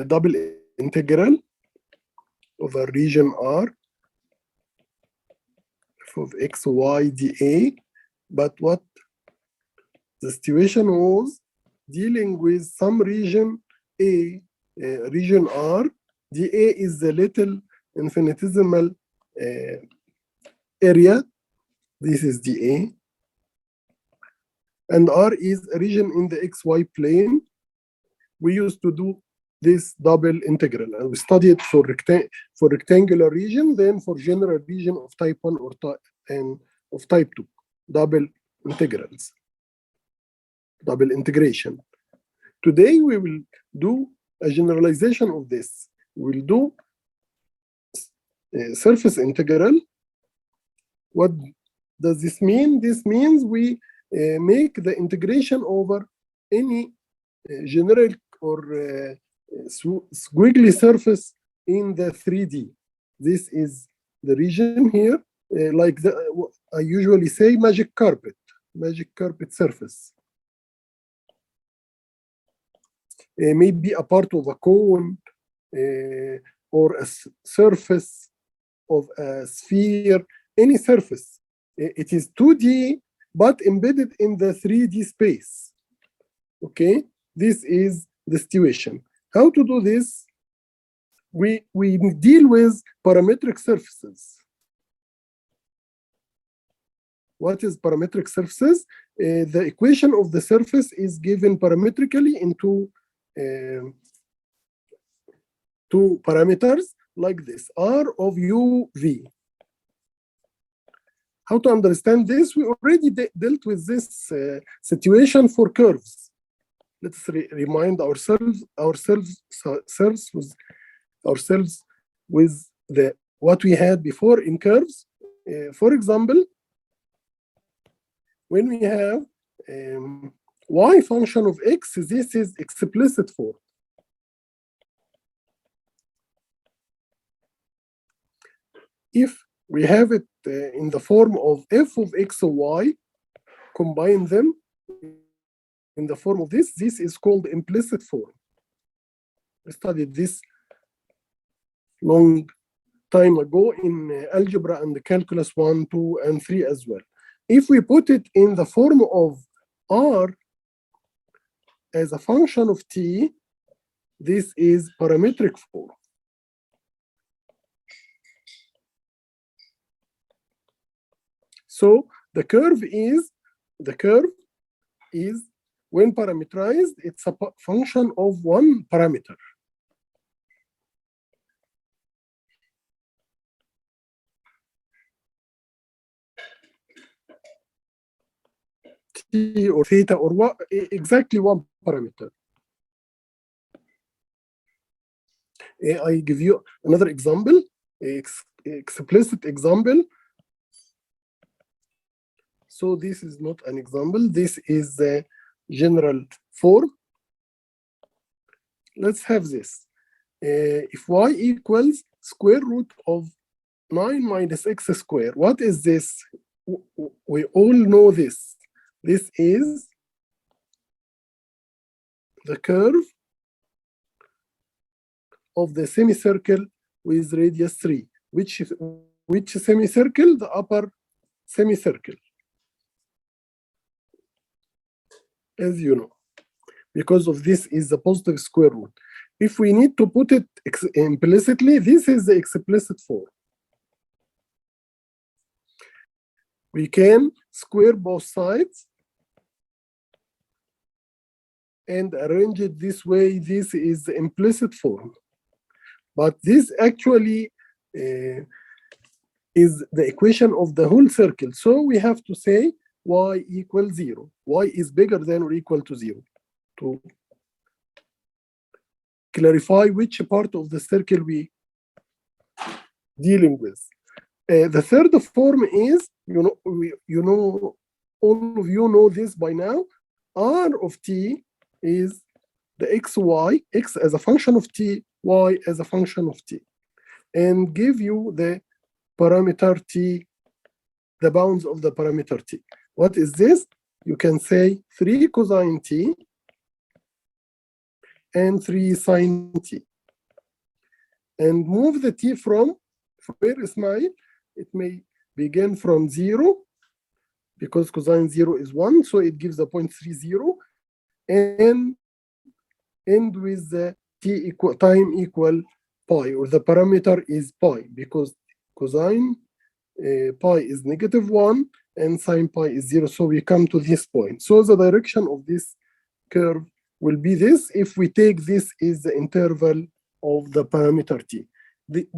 double integral over region R of x, y, dA. But what the situation was, dealing with some region A, region R, dA is the little infinitesimal area. This is dA. And R is a region in the XY plane. We used to do this double integral, and we studied for rectangular region, then for general region of type 1 or of type 2, double integrals, double integration. Today we will do a generalization of this. We'll do surface integral. What does this mean? This means we make the integration over any generic or squiggly surface in the 3D. This is the region here, like I usually say magic carpet surface. Maybe a part of a cone or a surface of a sphere, any surface. It is 2D, but embedded in the 3D space. Okay, this is the situation. How to do this? We deal with parametric surfaces. What is parametric surfaces? The equation of the surface is given parametrically into two parameters like this, R of UV. How to understand this? We already dealt with this situation for curves. Let's remind ourselves with what we had before in curves. For example, when we have y function of x, this is explicit form. If we have it in the form of f of x or y, combine them in the form of this is called implicit form. I studied this long time ago in algebra and calculus 1, 2, and 3 as well. If we put it in the form of R as a function of t, this is parametric form. So the curve is when parameterized, it's a function of one parameter. T or theta or what, exactly one parameter. I give you another example, explicit example. So this is not an example. This is the general form. Let's have this. If y equals square root of 9 minus x squared, what is this? We all know this. This is the curve of the semicircle with radius 3. Which semicircle? The upper semicircle. As you know, because of this is the positive square root. If we need to put it implicitly, this is the explicit form. We can square both sides and arrange it this way. This is the implicit form. But this actually is the equation of the whole circle. So we have to say y equals 0. Y is bigger than or equal to 0 to clarify which part of the circle we dealing with. The third form is, all of you know this by now. R of t is the xy, x as a function of t, y as a function of t, and give you the parameter t, the bounds of the parameter t. What is this? You can say 3 cosine t, and 3 sine t. And move the t from where, Ismail? It may begin from 0, because cosine 0 is 1, so it gives a 0.30, and end with the t equal time equal pi, or the parameter is pi, because cosine pi is -1 and sine pi is 0, so we come to this point. So the direction of this curve will be this if we take this is the interval of the parameter t.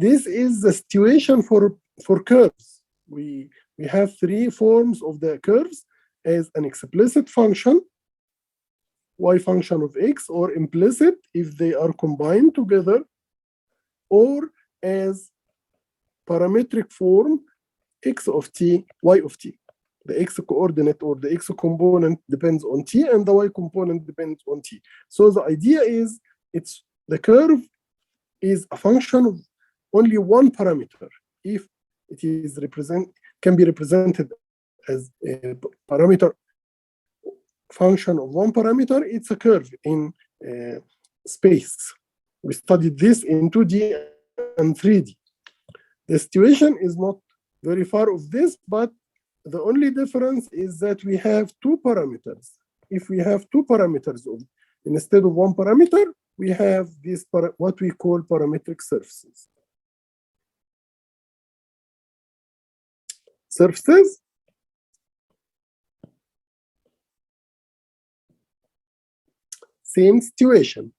This is the situation for curves. We have 3 forms of the curves as an explicit function, y function of x, or implicit if they are combined together, or as parametric form x of t, y of t. The x coordinate or the x component depends on t, and the y component depends on t. So the idea is the curve is a function of only one parameter. If it is can be represented as a parameter function of one parameter, it's a curve in space. We studied this in 2D and 3D. The situation is not very far of this, but the only difference is that we have 2 parameters. If we have 2 parameters instead of one parameter, we have this what we call parametric surfaces. Surfaces same situation.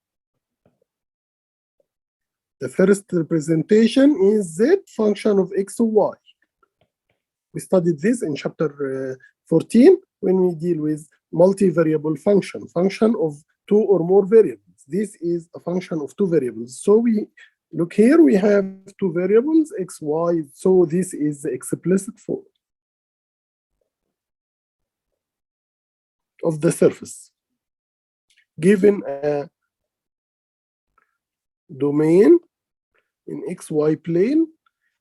The first representation is z function of x or y. We studied this in chapter 14 when we deal with multivariable function of 2 or more variables. This is a function of 2 variables. So we look here, we have 2 variables, x, y. So this is the explicit form of the surface. Given a domain in xy plane,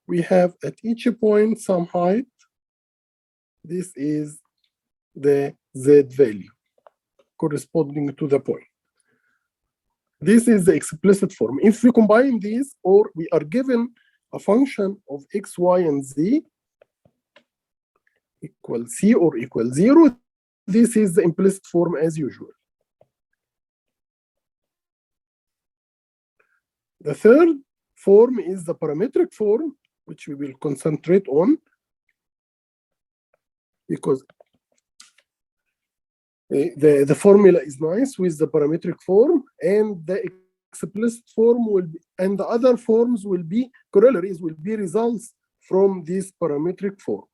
we have at each point some height. This is the z value corresponding to the point. This is the explicit form. If we combine these, or we are given a function of x, y, and z equal c or equal 0, this is the implicit form as usual. The third form is the parametric form, which we will concentrate on, because the formula is nice with the parametric form, and the explicit form will be, and the other forms will be corollaries, will be results from this parametric form,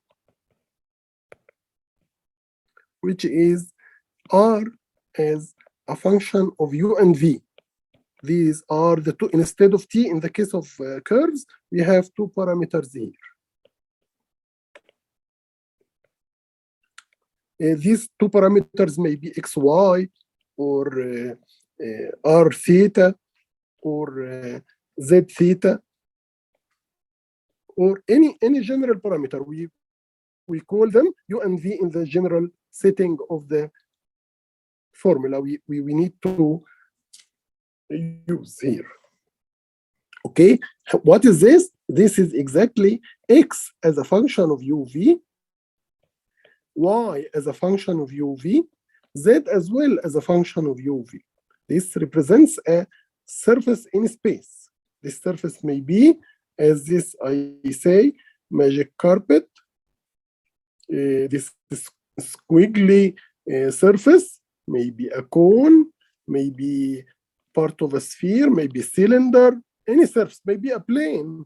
which is r as a function of u and v. These are the 2, instead of t in the case of curves, we have 2 parameters here. These 2 parameters may be xy, or r theta, or z theta, or any general parameter. We call them u and v in the general setting of the formula we need to use here. Okay, what is this? This is exactly x as a function of uv, y as a function of uv, z as well as a function of uv. This represents a surface in space. This surface may be, as this I say, magic carpet, this squiggly surface, maybe a cone, maybe part of a sphere, maybe cylinder, any surface, maybe a plane.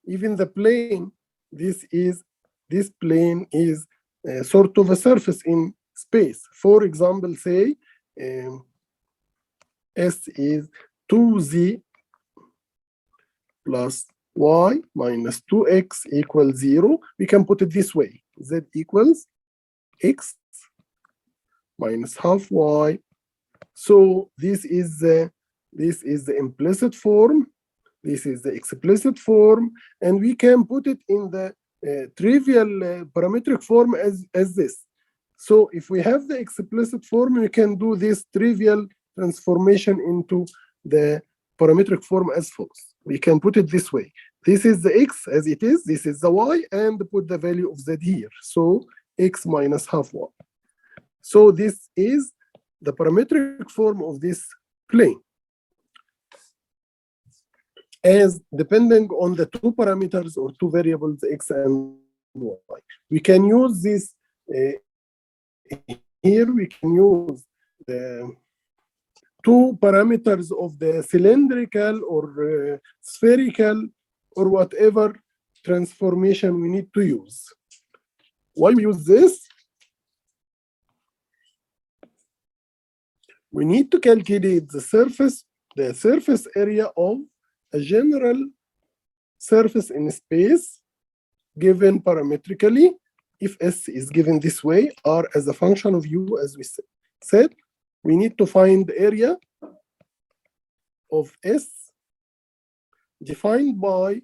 Even the plane, this plane is sort of a surface in space. For example, say S is 2z plus y minus 2x equals 0. We can put it this way: z equals x minus half y. So this is the implicit form. This is the explicit form, and we can put it in the trivial parametric form as this. So if we have the explicit form, we can do this trivial transformation into the parametric form as follows. We can put it this way. This is the x as it is, this is the y, and put the value of z here. So x minus half y. So this is the parametric form of this plane, as depending on the two parameters or two variables x and y. We can use this here. We can use the two parameters of the cylindrical or spherical or whatever transformation we need to use. Why we use this? We need to calculate the surface area of a general surface in space given parametrically. If S is given this way, R as a function of U, as we said, we need to find the area of S defined by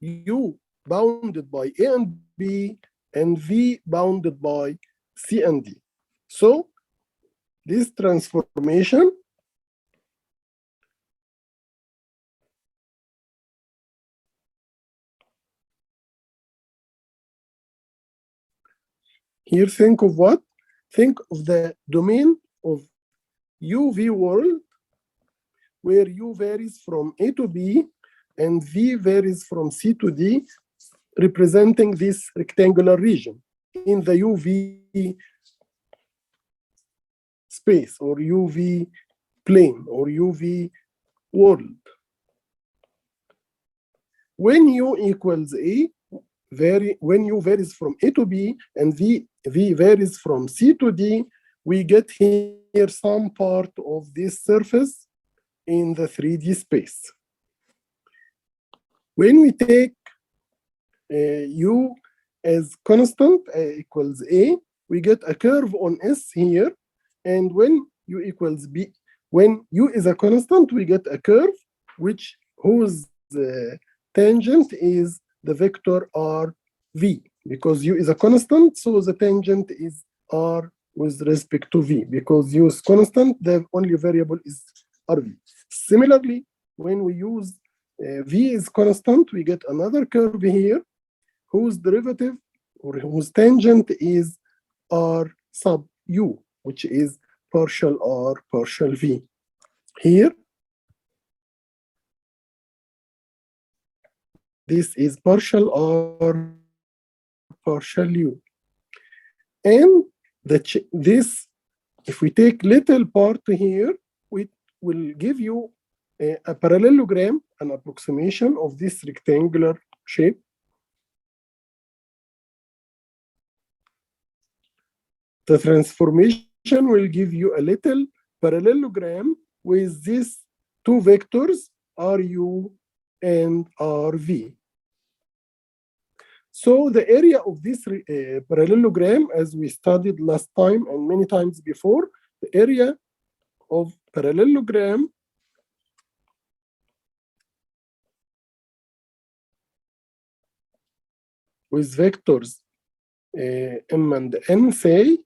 U bounded by A and B and V bounded by C and D. So this transformation here, think of what? Think of the domain of UV world, where U varies from A to B and V varies from C to D, representing this rectangular region in the UV space or UV plane or UV world. When U equals A, when U varies from A to B and V varies from C to D, we get here some part of this surface in the 3D space. When we take U as constant, equals A, we get a curve on S here. And when U equals B, when U is a constant, we get a curve whose tangent is the vector RV. Because U is a constant, so the tangent is R with respect to V. Because U is constant, the only variable is RV. Similarly, when we use V is constant, we get another curve here whose derivative or whose tangent is R sub U, which is partial R partial V. Here, this is partial R partial U. And this, if we take little part here, we will give you a parallelogram, an approximation of this rectangular shape. The transformation will give you a little parallelogram with these two vectors, RU and RV. So the area of this parallelogram, as we studied last time and many times before, the area of parallelogram with vectors M and N, say,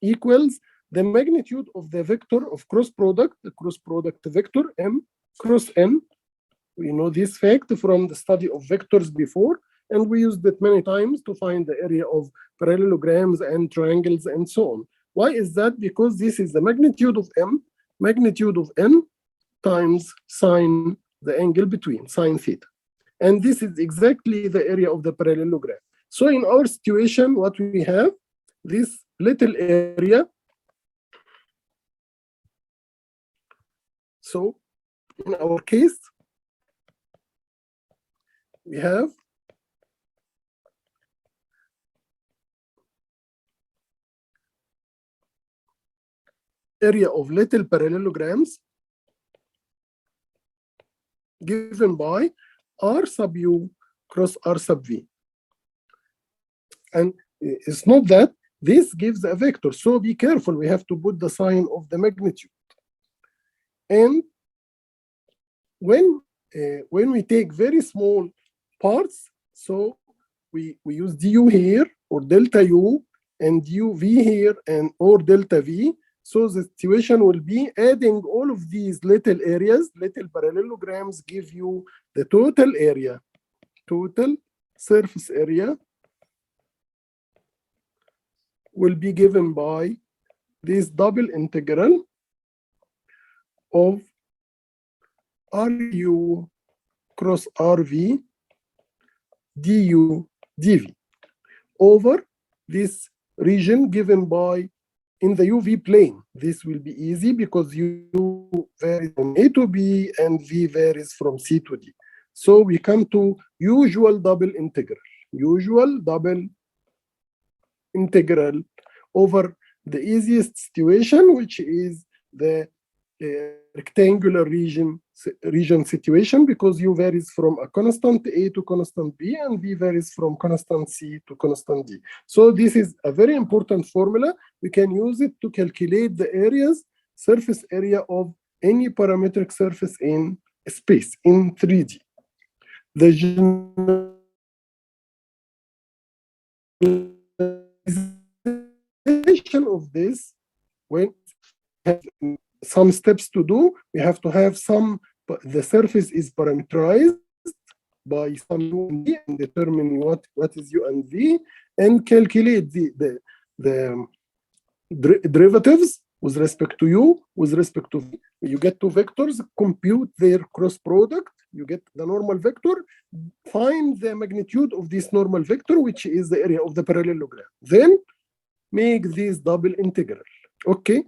equals the magnitude of the vector of cross product, the cross product vector M cross N. We know this fact from the study of vectors before, and we used it many times to find the area of parallelograms and triangles and so on. Why is that? Because this is the magnitude of M, magnitude of N times sine the angle between, sine theta. And this is exactly the area of the parallelogram. So in our situation, what we have, this little area. So in our case, we have area of little parallelograms given by R sub U cross R sub V. And it's not that this gives a vector, so be careful, we have to put the sign of the magnitude. And when we take very small parts, so we use du here or delta U and uv here and or delta v. So the situation will be adding all of these little areas, little parallelograms give you the total area, total surface area will be given by this double integral of RU cross RV du dv over this region given by in the UV plane. This will be easy because U varies from A to B and V varies from C to D. So we come to usual double integral over the easiest situation, which is the rectangular region situation, because U varies from a constant A to constant B and V varies from constant C to constant D. So this is a very important formula. We can use it to calculate the areas, surface area of any parametric surface in space in 3D. The generalization of this, when we have some steps to do, we have to have the surface is parameterized by some U and V and determine what is U and V and calculate the derivatives with respect to U, with respect to V. You get two vectors, compute their cross product, you get the normal vector, find the magnitude of this normal vector, which is the area of the parallelogram. Then make this double integral. Okay.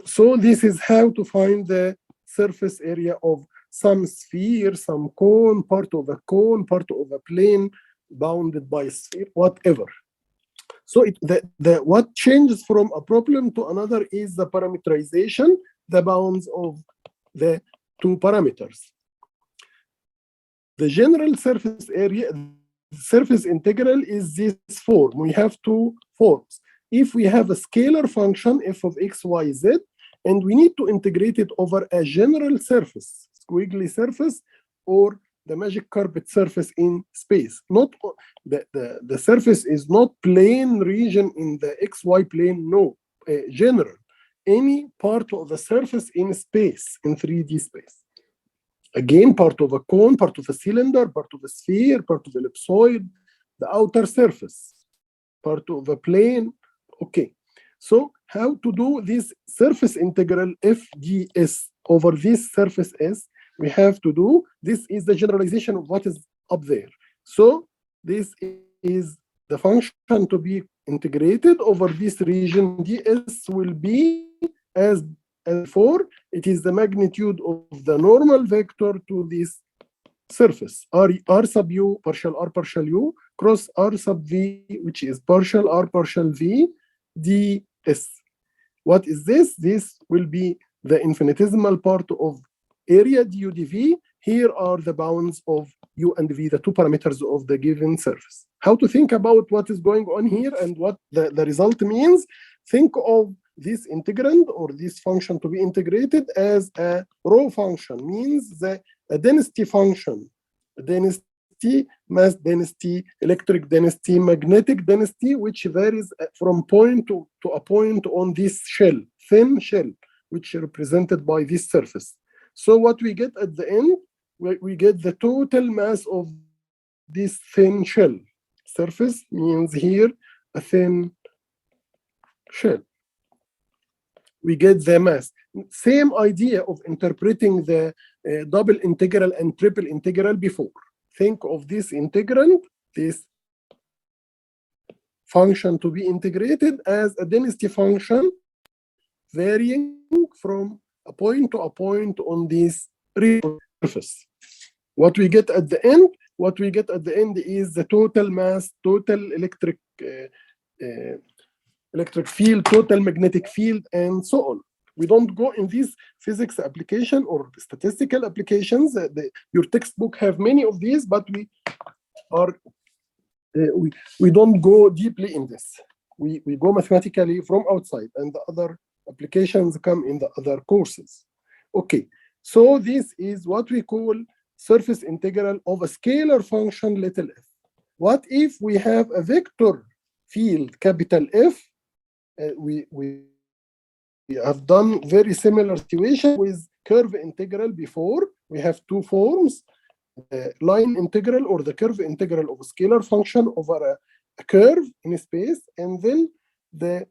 So this is how to find the surface area of some sphere, some cone, part of a plane bounded by a sphere, whatever. So what changes from a problem to another is the parameterization, the bounds of the two parameters. The general surface area, surface integral is this form. We have two forms. If we have a scalar function, f of x, y, z, and we need to integrate it over a general surface, squiggly surface, or the magic carpet surface in space. Not the surface is not plane region in the xy plane, no, general. Any part of the surface in space, in 3D space. Again, part of a cone, part of a cylinder, part of a sphere, part of the ellipsoid, the outer surface, part of a plane. Okay, so how to do this surface integral f ds over this surface S? We have to do, this is the generalization of what is up there. So this is the function to be integrated over this region. ds will be as before, it is the magnitude of the normal vector to this surface, r sub u, partial r partial u, cross r sub v, which is partial r partial v, ds. What is this? This will be the infinitesimal part of area du dv. Here are the bounds of u and v, the two parameters of the given surface. How to think about what is going on here and what the result means? Think of this integrand or this function to be integrated as a row function, means a density function, density, mass density, electric density, magnetic density, which varies from point to a point on this shell, thin shell, which is represented by this surface. So what we get at the end, we get the total mass of this thin shell. Surface means here a thin shell. We get the mass. Same idea of interpreting the double integral and triple integral before. Think of this integrand, this function to be integrated as a density function varying from a point to a point on this surface. What we get at the end? What we get at the end is the total mass, total electric field, total magnetic field, and so on. We don't go in these physics application or statistical applications. Your textbook have many of these, but we don't go deeply in this. We go mathematically from outside, and the other applications come in the other courses. Okay, so this is what we call surface integral of a scalar function little f. What if we have a vector field capital F, we have done very similar situation with curve integral before. We have two forms, the line integral or the curve integral of a scalar function over a curve in space, and then the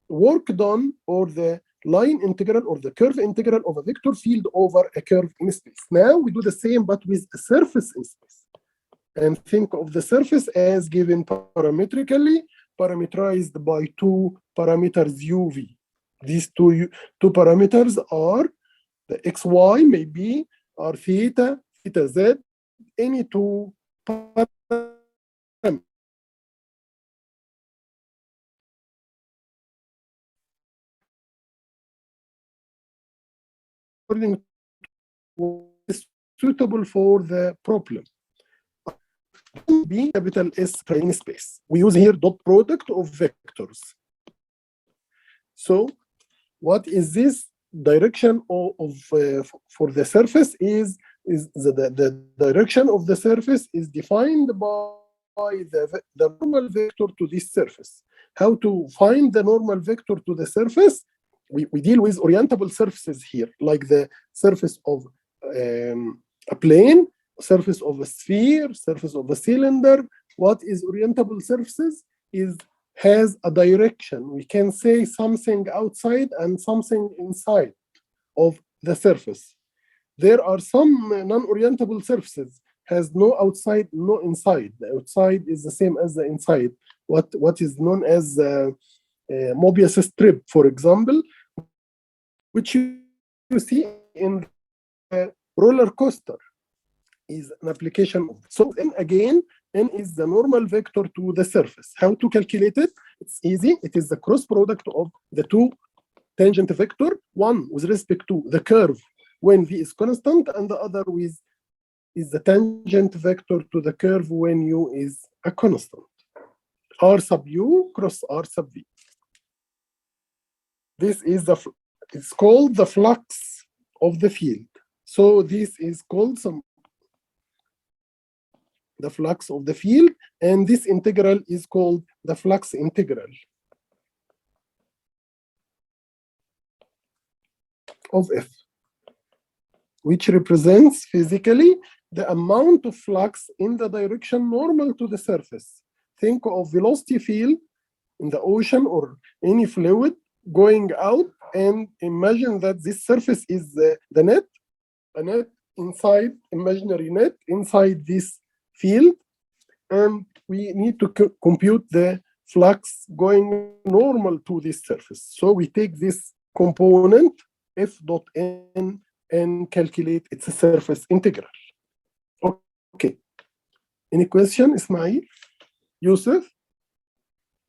work done or the line integral or the curve integral of a vector field over a curve in space. Now we do the same but with a surface in space. And think of the surface as given parametrically, parameterized by two parameters uv. These two parameters are the xy, maybe are theta, theta z, any two parameters. According to what is suitable for the problem. B capital S in space. We use here dot product of vectors. So what is this direction of for the surface is the direction of the surface is defined by the normal vector to this surface. How to find the normal vector to the surface? We deal with orientable surfaces here, like the surface of a plane, surface of a sphere, surface of a cylinder. What is orientable surfaces is has a direction. We can say something outside and something inside of the surface. There are some non-orientable surfaces has no outside, no inside. The outside is the same as the inside. What is known as Mobius strip, for example, which you see in the roller coaster, is an application. So then again, n is the normal vector to the surface. How to calculate it? It's easy. It is the cross product of the two tangent vector, one with respect to the curve when v is constant, and the other with is the tangent vector to the curve when u is a constant. R sub u cross R sub v. This is it's called the flux of the field. So this is called the flux of the field, and this integral is called the flux integral of F, which represents physically the amount of flux in the direction normal to the surface. Think of velocity field in the ocean or any fluid going out, and imagine that this surface is the net, a net inside, imaginary net inside this field, and we need to compute the flux going normal to this surface. So we take this component f dot n and calculate its surface integral. Okay. Any question, Ismail? Yusuf?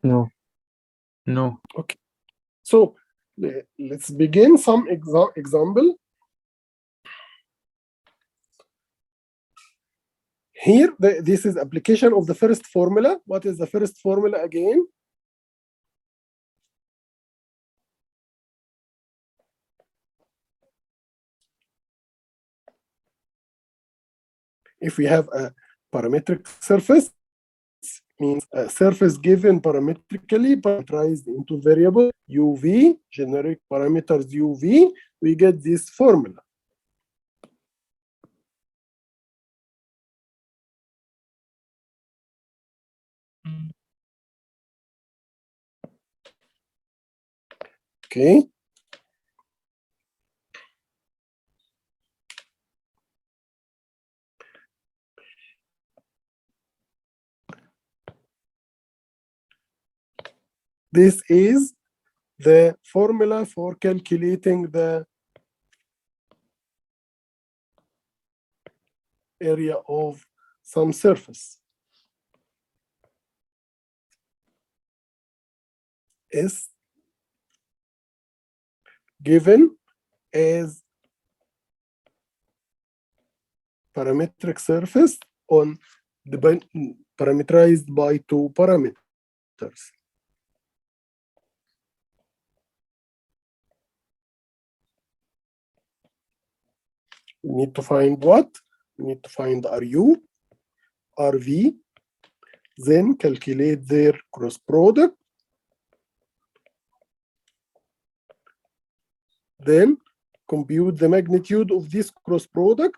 No. No. Okay. So let's begin some example. Here, this is application of the first formula. What is the first formula again? If we have a parametric surface, means a surface given parametrically parameterized into variable uv, generic parameters uv, we get this formula. Okay. This is the formula for calculating the area of some surface. Is given as parametric surface on the parameterized by two parameters. We need to find what? We need to find RU, RV, then calculate their cross product, then compute the magnitude of this cross product,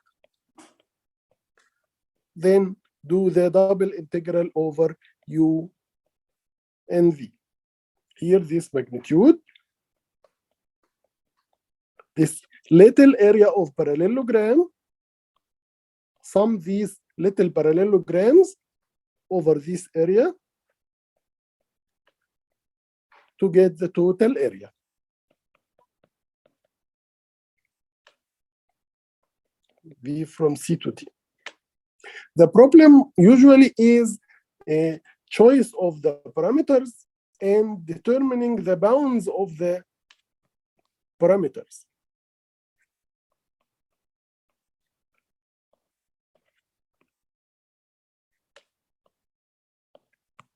then do the double integral over u and v. Here, this magnitude, this little area of parallelogram, sum these little parallelograms over this area to get the total area. V from C to D. The problem usually is a choice of the parameters and determining the bounds of the parameters.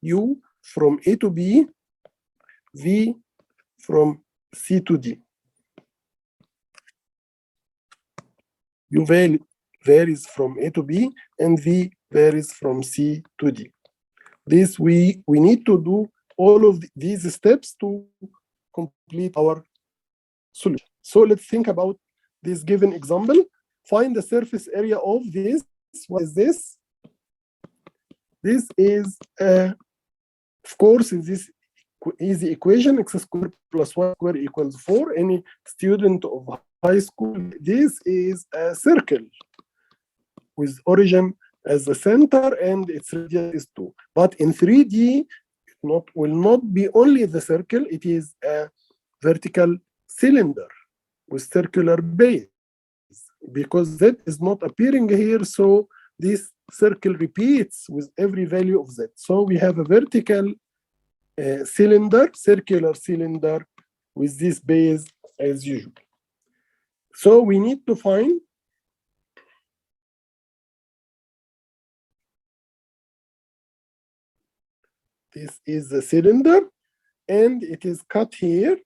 U from A to B, V from C to D. U varies from A to B, and V varies from C to D. This we need to do all of these steps to complete our solution. So let's think about this given example. Find the surface area of this. What is this? This is, of course, this easy equation, x squared plus y squared equals 4. Any student of high school, this is a circle with origin as the center and its radius is 2. But in 3D, it will not be only the circle, it is a vertical cylinder with circular base, because that is not appearing here, so this circle repeats with every value of z. So we have a vertical cylinder, circular cylinder with this base as usual. So we need to find this is the cylinder, and it is cut here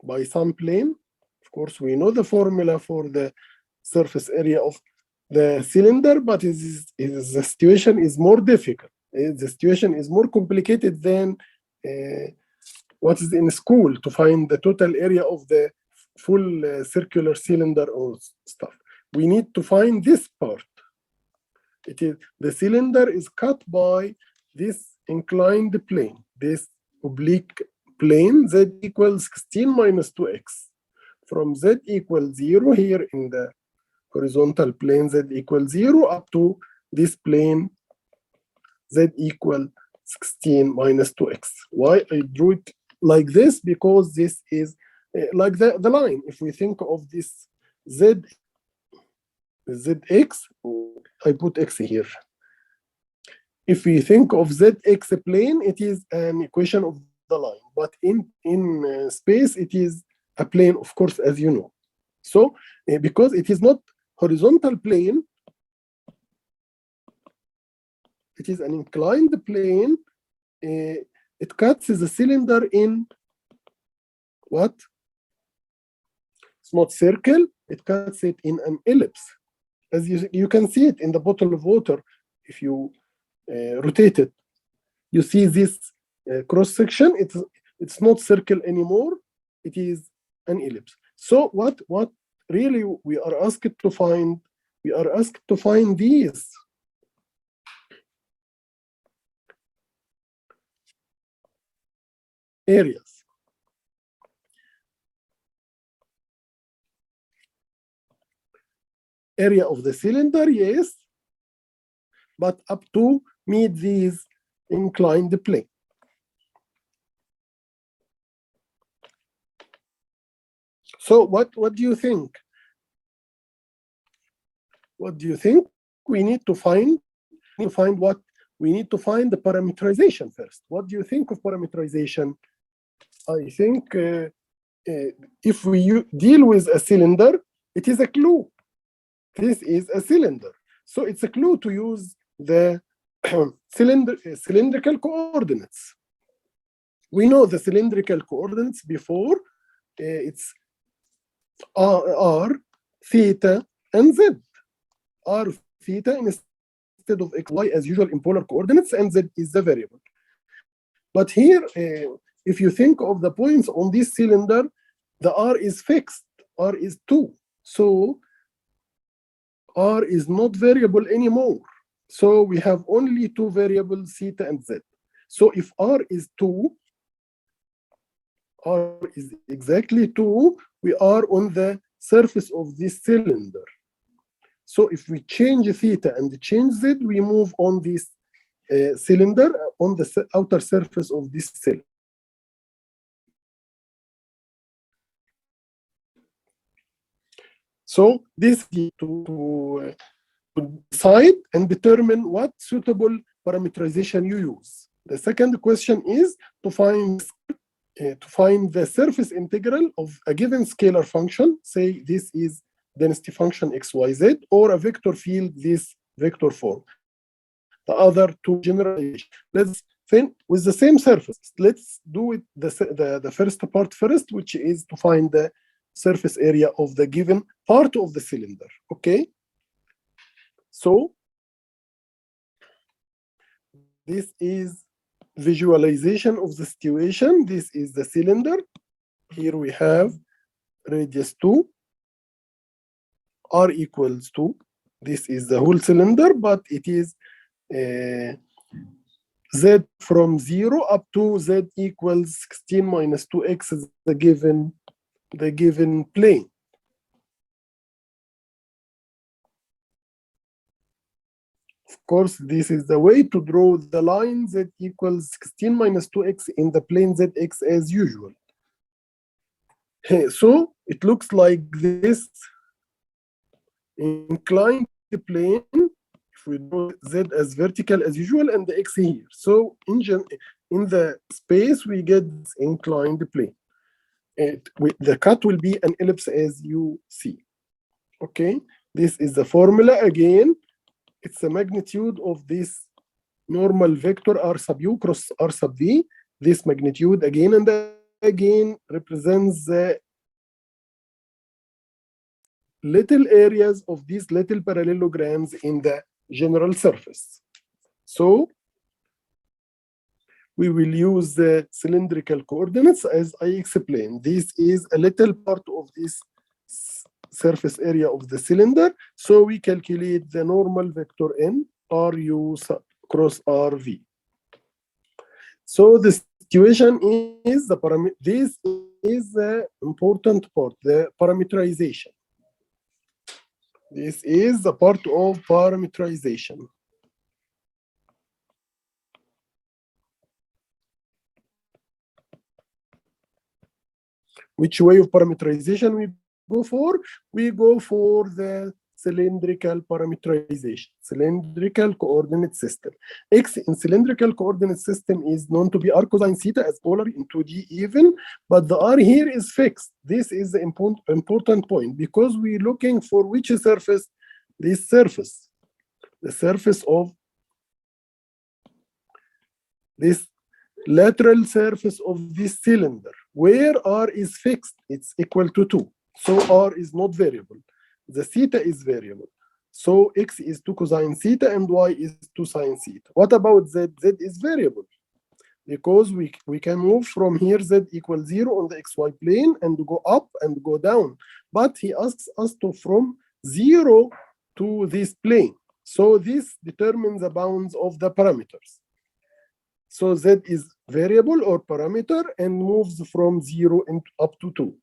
by some plane. Of course, we know the formula for the surface area of the cylinder, but the situation is more difficult. The situation is more complicated than what is in school to find the total area of the full circular cylinder or stuff. We need to find this part. It is the cylinder is cut by this inclined plane, this oblique plane, z equals 16 minus 2x. From z equals 0 here in the horizontal plane, z equals 0 up to this plane, z equal 16 minus 2x. Why I drew it like this? Because this is like the line. If we think of this zx, I put x here. If we think of zx plane, it is an equation of the line. But in space, it is a plane, of course, as you know. So because it is not horizontal plane, it is an inclined plane. It cuts the cylinder in what? It's not circle, it cuts it in an ellipse. As you can see it in the bottle of water, if you rotate it, you see this cross section. It's not circle anymore, it is an ellipse. So what really we are asked to find? We are asked to find these areas. Area of the cylinder, yes, but up to meet these inclined plane. So what do you think? What do you think? We need to find what? We need to find the parameterization first. What do you think of parameterization? I think if we deal with a cylinder, it is a clue. This is a cylinder. So it's a clue to use the cylindrical coordinates. We know the cylindrical coordinates before. It's r, theta, and z. R, theta instead instead of x, y as usual in polar coordinates, and z is the variable. But here, if you think of the points on this cylinder, the r is fixed, r is 2. So r is not variable anymore. So we have only two variables, theta and z. So if r is 2, r is exactly 2, we are on the surface of this cylinder. So if we change theta and change z, we move on this cylinder on the outer surface of this cylinder. So this is to decide and determine what suitable parameterization you use. The second question is to find the surface integral of a given scalar function. Say this is density function xyz, or a vector field, this vector form. The other two generalizations. Let's think with the same surface. Let's do it the first part first, which is to find the surface area of the given part of the cylinder. Okay. So this is visualization of the situation. This is the cylinder. Here we have radius 2, r equals 2. This is the whole cylinder, but it is z from 0 up to z equals 16 minus 2x is the given plane. Of course, this is the way to draw the line z equals 16 minus 2x in the plane zx as usual. So it looks like this inclined plane. If we draw z as vertical as usual and the x here. So in the space, we get this inclined plane. The cut will be an ellipse as you see. Okay, this is the formula again. It's the magnitude of this normal vector r sub u cross r sub v. This magnitude again and again represents the little areas of these little parallelograms in the general surface. So we will use the cylindrical coordinates as I explained. This is a little part of this surface area of the cylinder. So we calculate the normal vector n ru cross rv. So the situation is this is the important part, the parameterization. This is the part of parameterization. Which way of parameterization we go for? We go for the cylindrical parameterization, cylindrical coordinate system. X in cylindrical coordinate system is known to be r cosine theta as polar in 2D even, but the r here is fixed. This is the important point because we're looking for which surface? This surface, the surface of this lateral surface of this cylinder, where r is fixed, it's equal to 2. So r is not variable. The theta is variable. So x is 2 cosine theta and y is 2 sine theta. What about z? Z is variable because we can move from here z equals 0 on the xy plane and go up and go down. But he asks us to from 0 to this plane. So this determines the bounds of the parameters. So z is variable or parameter and moves from 0 up to 2.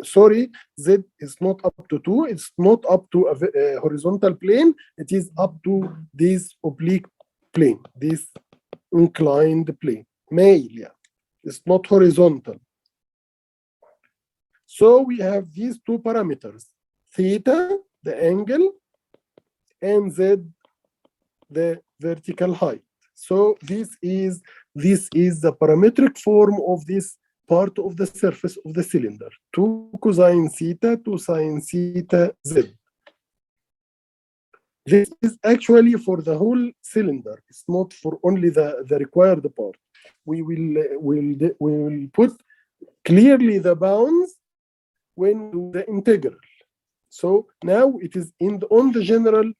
Sorry, z is not up to 2. It's not up to a horizontal plane. It is up to this oblique plane, this inclined plane. Yeah. It's not horizontal. So we have these two parameters, theta, the angle, and z, the vertical height. So this is the parametric form of this part of the surface of the cylinder. 2 cosine theta, 2 sine theta, z. This is actually for the whole cylinder. It's not for only the required part. We will put clearly the bounds when we do the integral. So now it is on the general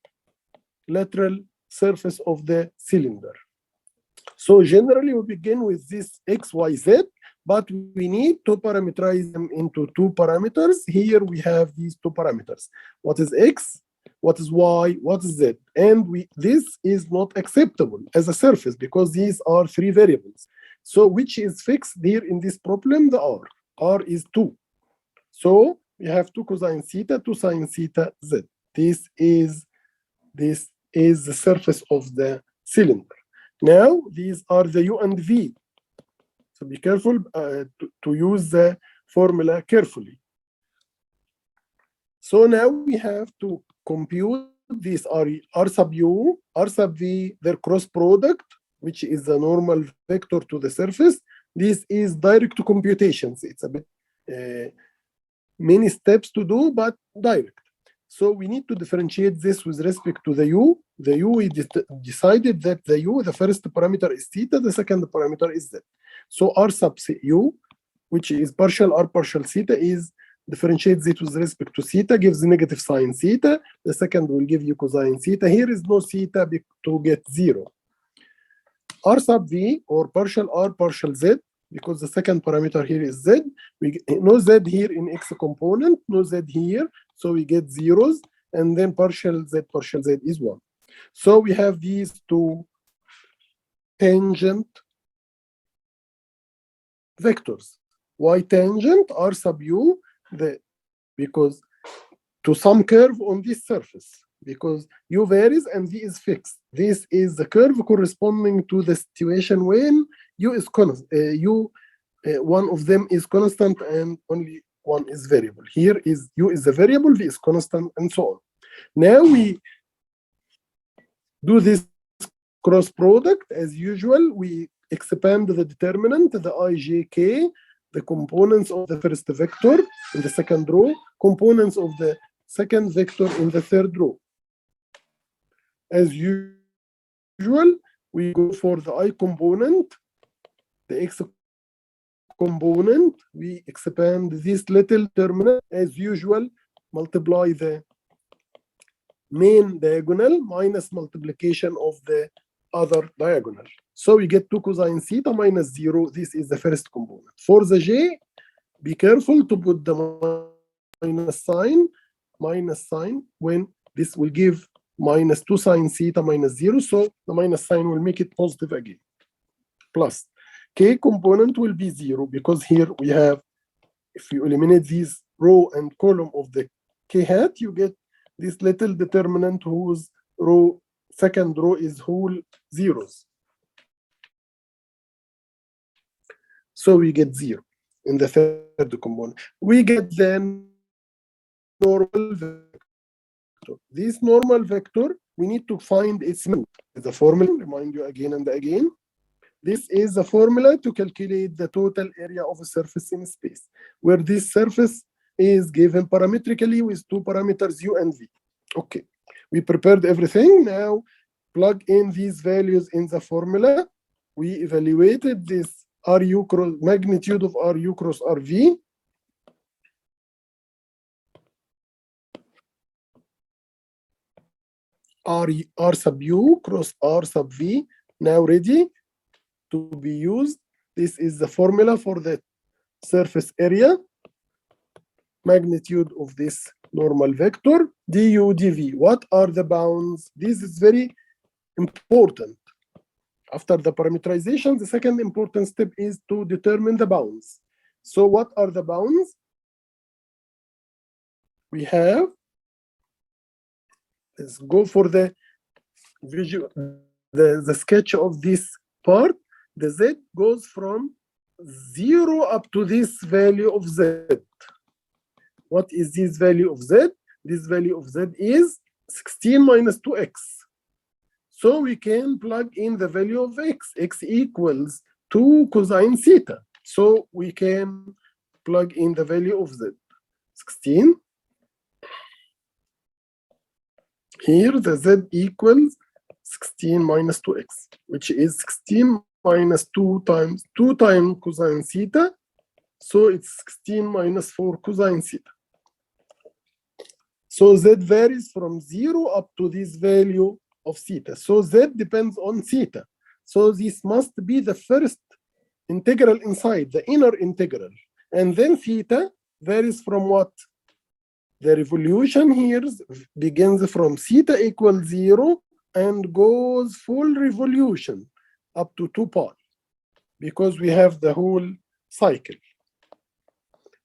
lateral surface of the cylinder. So generally we begin with this x, y, z, but we need to parameterize them into two parameters. Here we have these two parameters. What is x? What is y? What is z? And this is not acceptable as a surface because these are three variables. So which is fixed here in this problem? The r. R is 2. So we have 2 cosine theta, 2 sine theta, z. This is the surface of the cylinder. Now these are the u and v. So be careful to use the formula carefully. So now we have to compute these r sub u, r sub v, their cross product, which is the normal vector to the surface. This is direct computations. It's a bit many steps to do, but direct. So we need to differentiate this with respect to the u. The u, we decided that the u, the first parameter is theta, the second parameter is z. So r sub u, which is partial r partial theta, is differentiates it with respect to theta, gives negative sine theta. The second will give you cosine theta. Here is no theta to get 0. R sub v, or partial r partial z, because the second parameter here is z. We no z here in x component, no z here, so we get zeros, and then partial z is 1. So we have these two tangent vectors. Y tangent r sub u, because to some curve on this surface, because u varies and v is fixed. This is the curve corresponding to the situation when u is constant. One of them is constant and only one is variable. Here is u is the variable, v is constant, and so on. Now we do this cross product as usual. We expand the determinant, the ijk, the components of the first vector in the second row, components of the second vector in the third row. As usual, we go for the I component, the x component. We expand this little determinant. As usual, multiply the main diagonal minus multiplication of the other diagonal. So we get 2 cosine theta minus 0. This is the first component. For the j, be careful to put the minus sign when this will give minus 2 sine theta minus 0. So the minus sign will make it positive again. Plus k component will be 0 because here we have, if you eliminate these row and column of the k hat, you get this little determinant whose second row is whole zeros. So we get 0 in the third component. We get then normal vector. This normal vector, we need to find its mean. The formula, remind you again and again. This is the formula to calculate the total area of a surface in space, where this surface is given parametrically with two parameters u and v. Okay, we prepared everything. Now plug in these values in the formula. We evaluated this RU cross magnitude of RU cross RV. R sub U cross R sub V, now ready to be used. This is the formula for the surface area, magnitude of this normal vector, du dv. What are the bounds? This is very important. After the parameterization, the second important step is to determine the bounds. So what are the bounds? We have, let's go for the visual, the sketch of this part. The z goes from 0 up to this value of z. What is this value of z? This value of z is 16 minus 2x. So we can plug in the value of x. X equals 2 cosine theta. So we can plug in the value of z. 16. Here the z equals 16 minus 2x, which is 16 minus 2 times cosine theta. So it's 16 minus 4 cosine theta. So z varies from 0 up to this value of theta. So z depends on theta. So this must be the first integral inside, the inner integral. And then theta varies from what? The revolution here begins from theta equals 0 and goes full revolution up to 2 pi, because we have the whole cycle.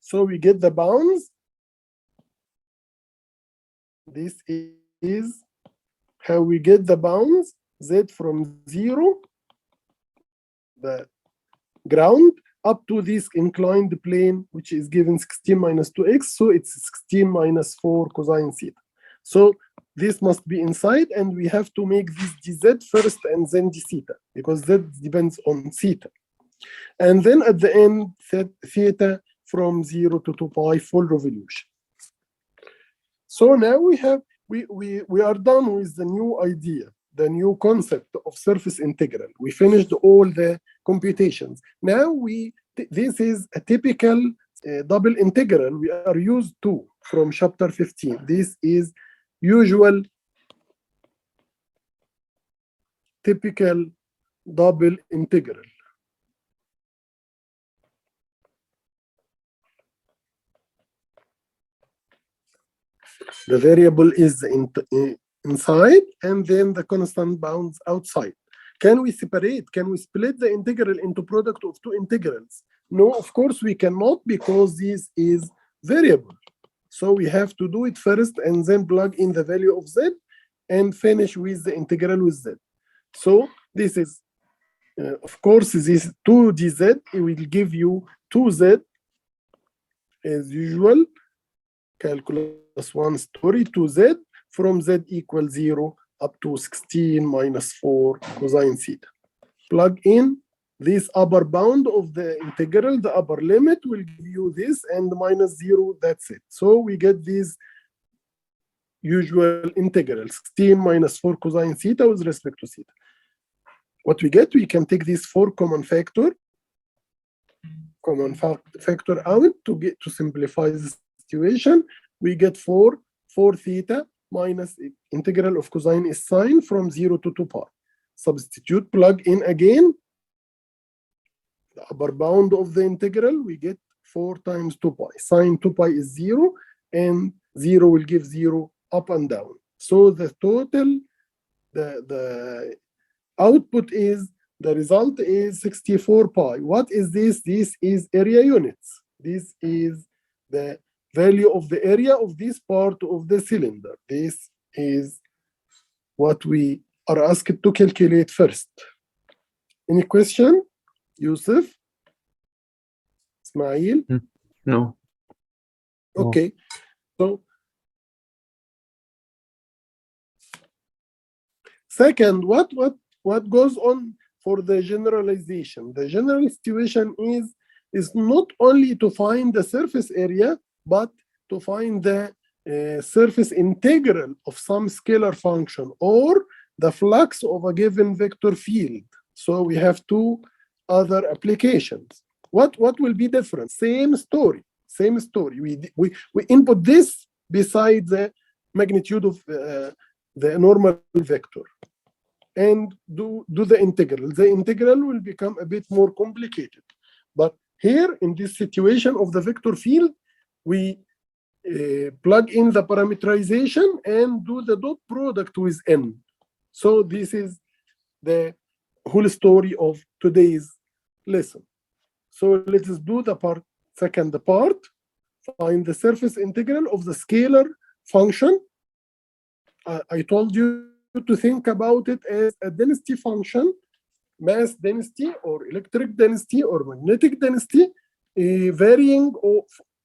So we get the bounds. This is how we get the bounds. Z from 0, the ground, up to this inclined plane, which is given 16 minus 2x. So it's 16 minus 4 cosine theta. So this must be inside, and we have to make this dz first and then d theta, because that depends on theta. And then at the end, theta from 0 to 2 pi, full revolution. So now we are done with the new idea, the new concept of surface integral. We finished all the computations. Now this is a typical double integral we are used to from chapter 15. This is usual typical double integral. The variable is inside, and then the constant bounds outside. Can we separate? Can we split the integral into product of two integrals? No, of course we cannot, because this is variable. So we have to do it first and then plug in the value of z and finish with the integral with z. So this is, of course, this 2dz, it will give you 2z as usual. Calculus 1 story, 2z from z equals 0 up to 16 minus 4 cosine theta. Plug in this upper bound of the integral, the upper limit will give you this, and minus 0, that's it. So we get these usual integral, 16 minus 4 cosine theta with respect to theta. What we get, we can take this 4 common factor out to simplify the situation. We get 4 theta minus integral of cosine is sine from 0 to 2 pi. Substitute, plug in again the upper bound of the integral, we get 4 times 2 pi. Sine 2 pi is 0, and 0 will give 0 up and down. So the total, the output is, the result is 64 pi. What is this? This is area units. This is the value of the area of this part of the cylinder. This is what we are asked to calculate first. Any question? Yusuf? Ismail? No. Okay. So, second, what goes on for the generalization? The general situation is not only to find the surface area, but to find the surface integral of some scalar function or the flux of a given vector field. So we have two other applications. What will be different? Same story. We input this beside the magnitude of the normal vector and do the integral. The integral will become a bit more complicated. But here in this situation of the vector field, we plug in the parameterization and do the dot product with n. So this is the whole story of today's lesson. So let us do the second part. Find the surface integral of the scalar function. I told you to think about it as a density function, mass density or electric density or magnetic density, varying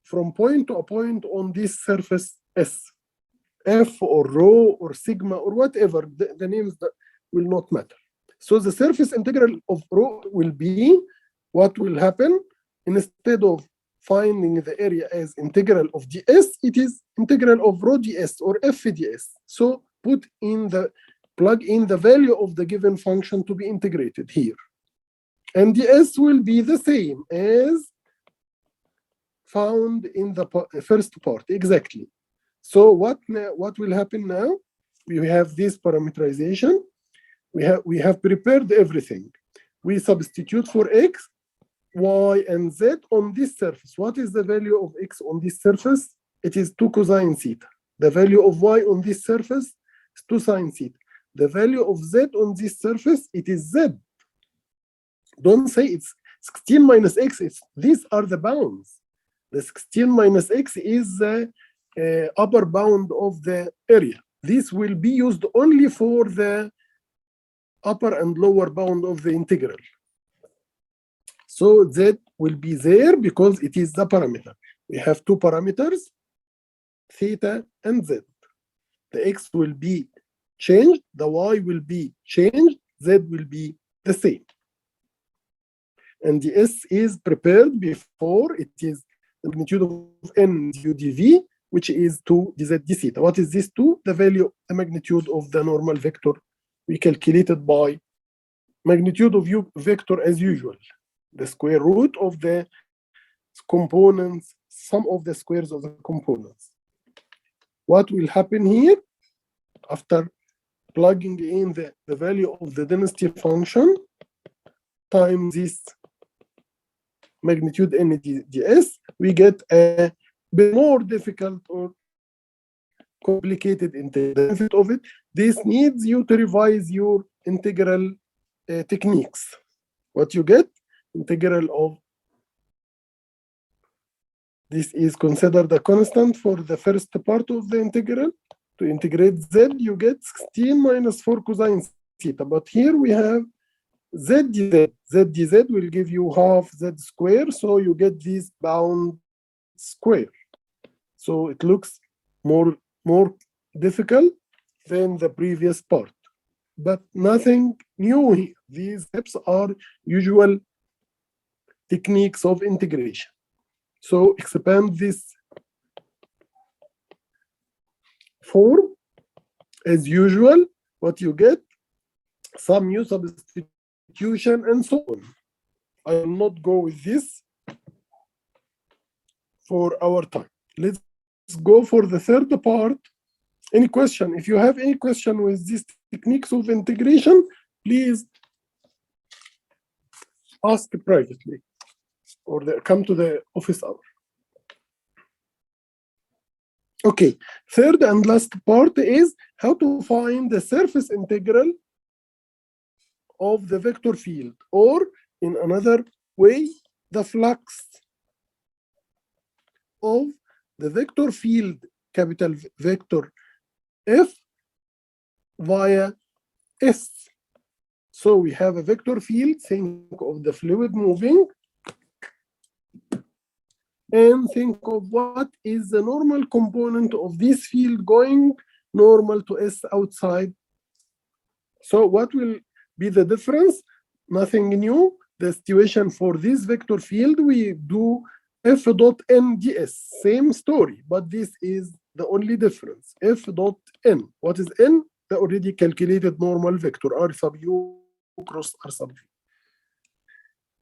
from point to a point on this surface S. F or rho or sigma or whatever, the names that will not matter. So the surface integral of rho will be, what will happen, instead of finding the area as integral of ds, it is integral of rho ds or f ds. So plug in the value of the given function to be integrated here. And ds will be the same as found in the first part, exactly. So what will happen now? we have this parameterization. We have prepared everything. We substitute for x, y, and z on this surface. What is the value of x on this surface? It is 2 cosine theta. The value of y on this surface is 2 sine theta. The value of z on this surface, it is z. Don't say it's 16 minus x. These are the bounds. The 16 minus x is the upper bound of the area. This will be used only for the upper and lower bound of the integral. So z will be there because it is the parameter. We have two parameters, theta and z. The x will be changed, the y will be changed, z will be the same. And the s is prepared before. It is the magnitude of n du dv, which is 2 dz d theta. What is this 2? The value, the magnitude of the normal vector we calculated by magnitude of u vector as usual. The square root of the components, sum of the squares of the components. What will happen here after plugging in the value of the density function times this magnitude n ds, we get a bit more difficult or complicated integral of it. This needs you to revise your integral techniques. What you get? Integral of this is considered a constant for the first part of the integral. To integrate z, you get 16 minus 4 cosine theta. But here we have z dz. Z dz will give you half z square, so you get this bound square. So it looks more difficult than the previous part. But nothing new here. These steps are usual techniques of integration. So expand this form as usual. What you get, some new substitution and so on. I will not go with this for our time. Let's go for the third part. Any question? If you have any question with these techniques of integration, please ask privately or come to the office hour. Okay, third and last part is how to find the surface integral of the vector field, or in another way, the flux of the vector field, capital vector F via S. So we have a vector field, think of the fluid moving, and think of what is the normal component of this field going normal to S outside. So what will be the difference? Nothing new. The situation for this vector field, we do F dot N ds, same story, but this is the only difference. F dot N. What is N? The already calculated normal vector, R sub U cross R sub V.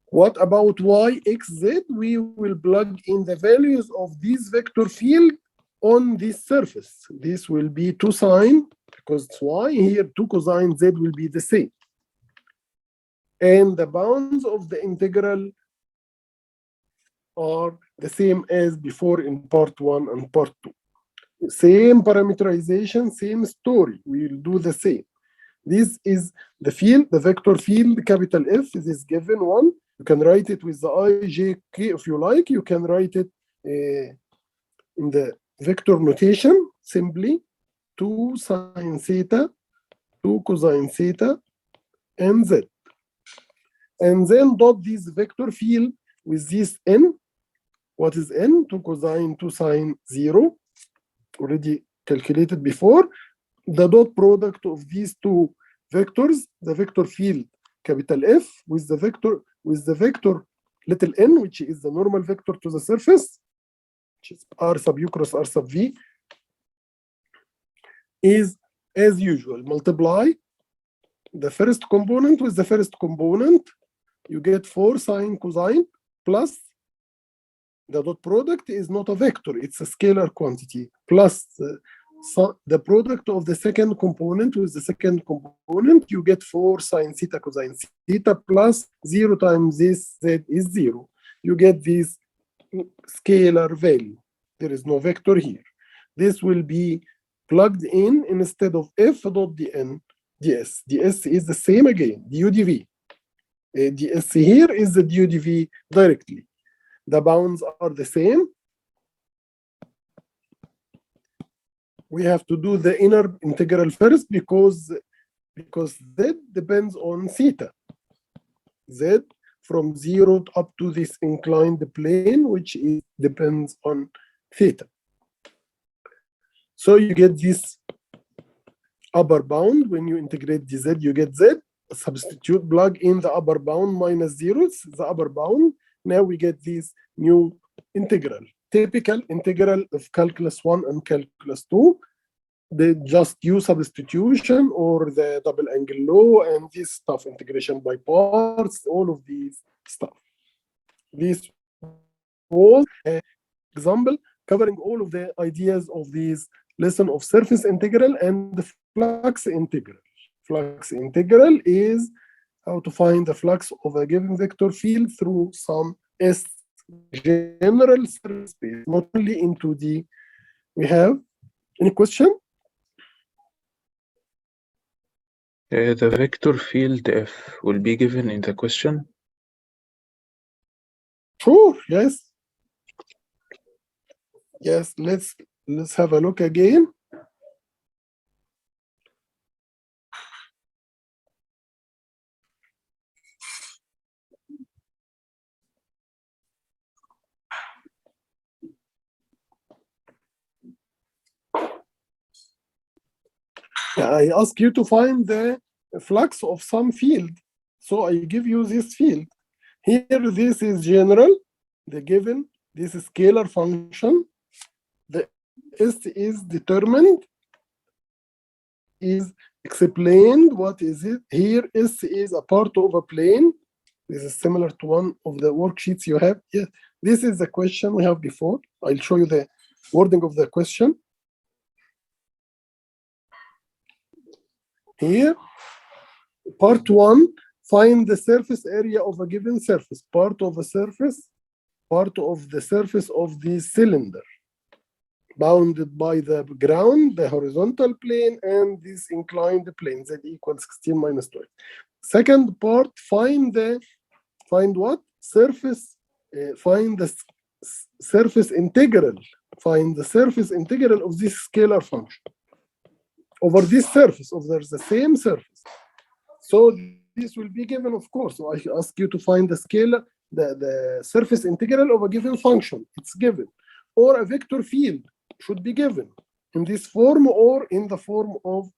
What about y, x, z? We will plug in the values of this vector field on this surface. This will be 2 sine, because it's y. Here, 2 cosine, z will be the same. And the bounds of the integral are the same as before in part 1 and part 2. Same parameterization, same story. We will do the same. This is the field, the vector field, capital F. This is given one. You can write it with the I, J, K if you like. You can write it in the vector notation, simply 2 sine theta, 2 cosine theta, and z. And then dot this vector field with this n. What is n? 2 cosine, 2 sine, 0. Already calculated before. The dot product of these two vectors, the vector field capital F with the vector little n, which is the normal vector to the surface, which is R sub U cross R sub V, is as usual. Multiply the first component with the first component. You get 4 sine cosine plus the dot product is not a vector, it's a scalar quantity, plus So the product of the second component with the second component, you get 4 sine theta cosine theta plus 0 times this z is 0. You get this scalar value. There is no vector here. This will be plugged in instead of f dot dn ds. ds is the same again, du dv. ds here is the du dv directly. The bounds are the same. We have to do the inner integral first because z depends on theta. Z from 0 up to this inclined plane, which depends on theta. So you get this upper bound. When you integrate dz, you get z. Substitute, plug in the upper bound minus 0, it's the upper bound. Now we get this new integral. Typical integral of calculus 1 and calculus 2. They just use substitution or the double angle law and this stuff, integration by parts, all of these stuff. This was an example covering all of the ideas of these lesson of surface integral and the flux integral. Flux integral is how to find the flux of a given vector field through some S general surface space, not only in 2D. We have any question? The vector field F will be given in the question. Sure, yes. Yes, let's have a look again. I ask you to find the flux of some field. So I give you this field. Here, this is general, the given, this is scalar function. The S is determined, is explained. What is it? Here, S is a part of a plane. This is similar to one of the worksheets you have. Yeah, this is the question we have before. I'll show you the wording of the question. Here, part 1, find the surface area of a given surface, part of the surface of the cylinder, bounded by the ground, the horizontal plane, and this inclined plane, z equals 16 minus 12. Second part, find what? Surface, find the surface integral. Find the surface integral of this scalar function over this surface, over the same surface. So this will be given, of course. So I ask you to find the scalar, the surface integral of a given function. It's given. Or a vector field should be given in this form or in the form of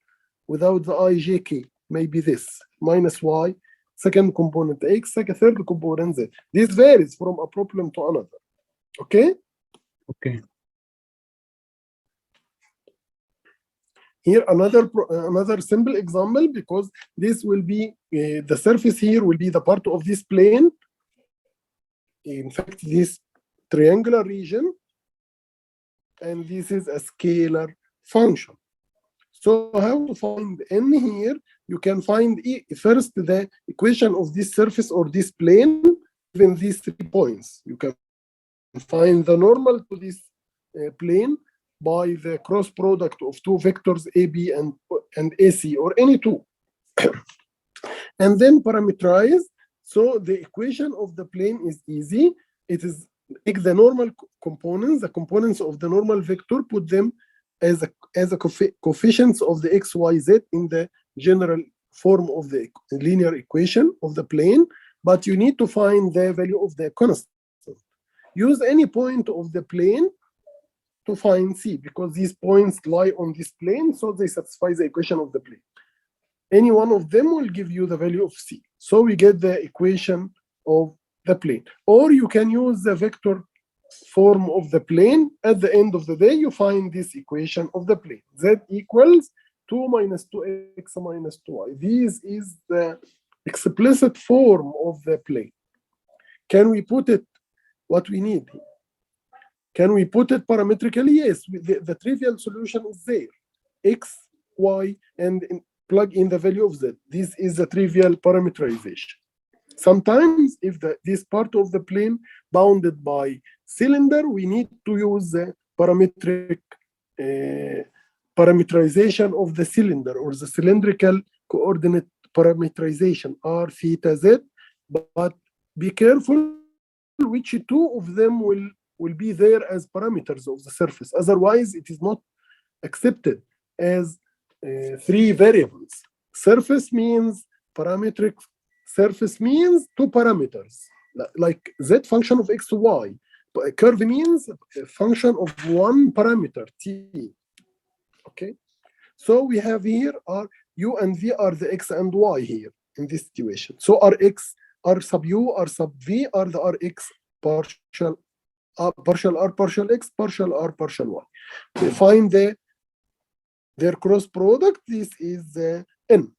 without the ijk. Maybe this minus y, second component x, third component z. This varies from a problem to another. Okay? Okay. Here another simple example, because this will be the surface here will be the part of this plane. In fact, this triangular region, and this is a scalar function. So how to find n here? You can find first the equation of this surface or this plane given these 3 points. You can find the normal to this plane by the cross product of 2 vectors AB and AC, or any 2. And then parameterize. So the equation of the plane is easy. It is take the normal components, the components of the normal vector, put them as a coefficients of the x, y, z in the general form of the linear equation of the plane. But you need to find the value of the constant. Use any point of the plane to find C, because these points lie on this plane, so they satisfy the equation of the plane. Any one of them will give you the value of C. So we get the equation of the plane. Or you can use the vector form of the plane. At the end of the day, you find this equation of the plane. Z equals 2 minus 2x minus 2y. This is the explicit form of the plane. Can we put it what we need? Can we put it parametrically? Yes, the trivial solution is there. X, Y, and plug in the value of Z. This is the trivial parameterization. Sometimes, if this part of the plane bounded by cylinder, we need to use the parameterization of the cylinder, or the cylindrical coordinate parameterization, R, theta, Z. But be careful which two of them will be there as parameters of the surface. Otherwise, it is not accepted as three variables. Surface means parametric. Surface means two parameters, like Z function of X, Y. Curve means a function of one parameter, T. Okay. So we have here are U and V are the X and Y here in this situation. So Rx, R sub U, R sub V are the Rx partial R, partial X, partial R, partial Y. We find their cross product. This is the N.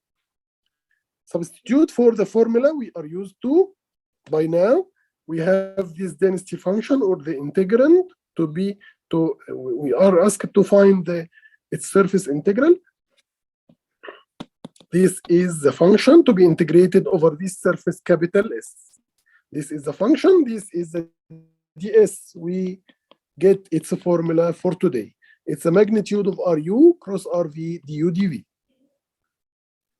Substitute for the formula we are used to by now. We have this density function, or the integrand, we are asked to find its surface integral. This is the function to be integrated over this surface capital S. This is the function, this is the ds. We get its formula for today. It's a magnitude of Ru cross Rv du dv.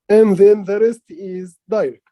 And then the rest is direct.